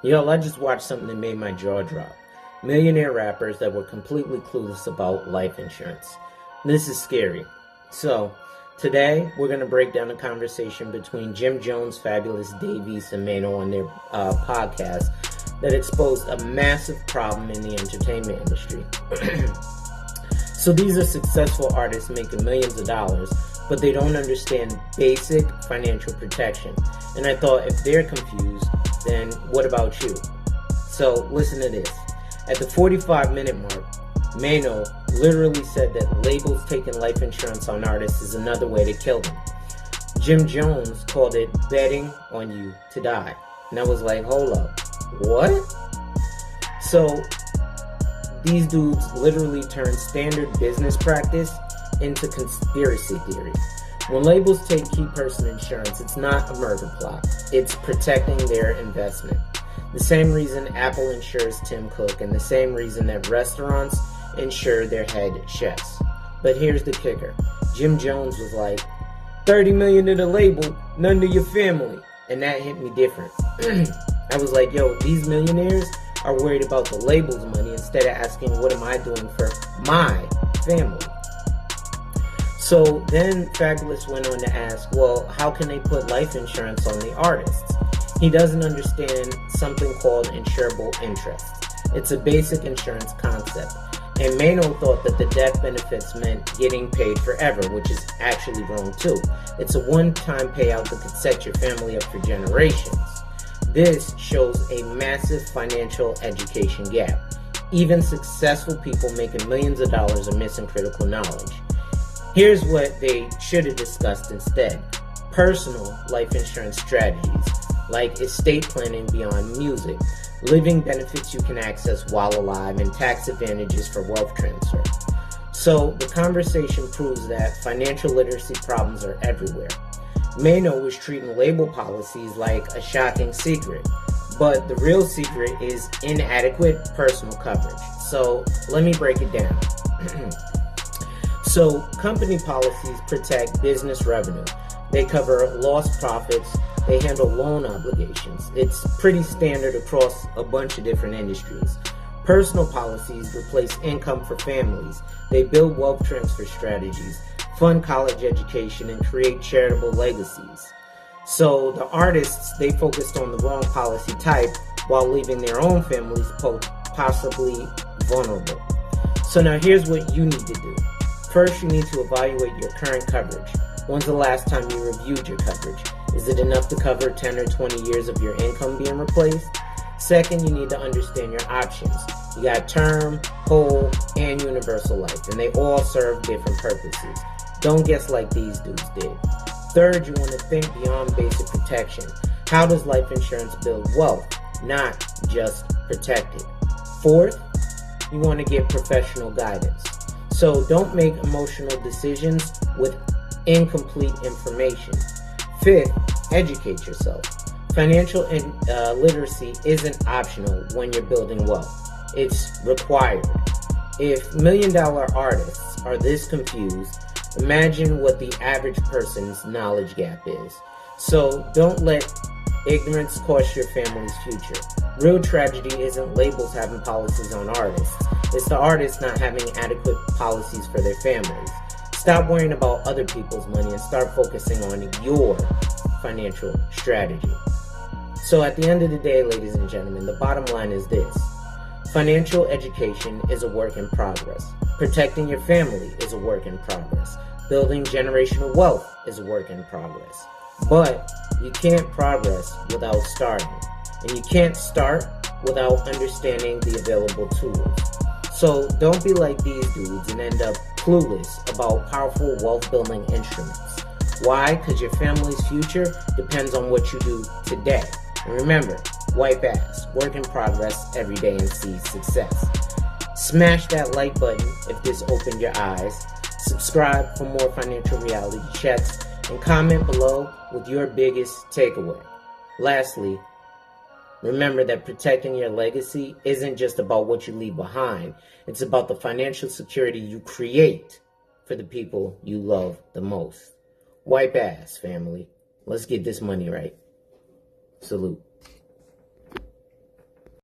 Yo, I just watched something that made my jaw drop. Millionaire rappers that were completely clueless about life insurance. This is scary. So, today we're going to break down a conversation between Jim Jones, Fabolous, Dave East, and Mano on their podcast that exposed a massive problem in the entertainment industry. So these are successful artists making millions of dollars, but they don't understand basic financial protection. And I thought, if they're confused, then what about you? So listen to this. At the 45-minute mark, Mano literally said that labels taking life insurance on artists is another way to kill them. Jim Jones called it betting on you to die. And I was like, hold up, what? So these dudes literally turn standard business practice into conspiracy theory. When labels take key person insurance, it's not a murder plot. It's protecting their investment. The same reason Apple insures Tim Cook, and the same reason that restaurants insure their head chefs. But here's the kicker. Jim Jones was like, 30 million to the label, none to your family. And that hit me different. I was like, yo, these millionaires are worried about the label's money instead of asking, what am I doing for my family? So then Fabolous went on to ask, well, how can they put life insurance on the artists? He doesn't understand something called insurable interest. It's a basic insurance concept. And Mano thought that the death benefits meant getting paid forever, which is actually wrong too. It's a one-time payout that could set your family up for generations. This shows a massive financial education gap. Even successful people making millions of dollars are missing critical knowledge. Here's what they should have discussed instead. Personal life insurance strategies, like estate planning beyond music, living benefits you can access while alive, and tax advantages for wealth transfer. So the conversation proves that financial literacy problems are everywhere. Mano was treating label policies like a shocking secret, but the real secret is inadequate personal coverage. So let me break it down. So company policies protect business revenue. They cover lost profits. They handle loan obligations. It's pretty standard across a bunch of different industries. Personal policies replace income for families. They build wealth transfer strategies, fund college education, and create charitable legacies. So the artists, they focused on the wrong policy type while leaving their own families possibly vulnerable. So now here's what you need to do. First, you need to evaluate your current coverage. When's the last time you reviewed your coverage? Is it enough to cover 10 or 20 years of your income being replaced? Second, you need to understand your options. You got term, whole, and universal life, and they all serve different purposes. Don't guess like these dudes did. Third, you want to think beyond basic protection. How does life insurance build wealth, not just protect it? Fourth, you want to get professional guidance. So don't make emotional decisions with incomplete information. Fifth, educate yourself. Financial literacy isn't optional when you're building wealth. It's required. If million-dollar artists are this confused, imagine what the average person's knowledge gap is. So don't let ignorance cost your family's future. Real tragedy isn't labels having policies on artists. It's the artists not having adequate policies for their families. Stop worrying about other people's money and start focusing on your financial strategy. So at the end of the day, ladies and gentlemen, the bottom line is this. Financial education is a work in progress. Protecting your family is a work in progress. Building generational wealth is a work in progress. But you can't progress without starting. And you can't start without understanding the available tools. So don't be like these dudes and end up clueless about powerful wealth-building instruments. Why? Because your family's future depends on what you do today. And remember, wipe ass, work in progress every day and see success. Smash that like button if this opened your eyes. Subscribe for more financial reality checks and comment below with your biggest takeaway. Lastly, remember that protecting your legacy isn't just about what you leave behind. It's about the financial security you create for the people you love the most. Wipe ass, family. Let's get this money right. Salute.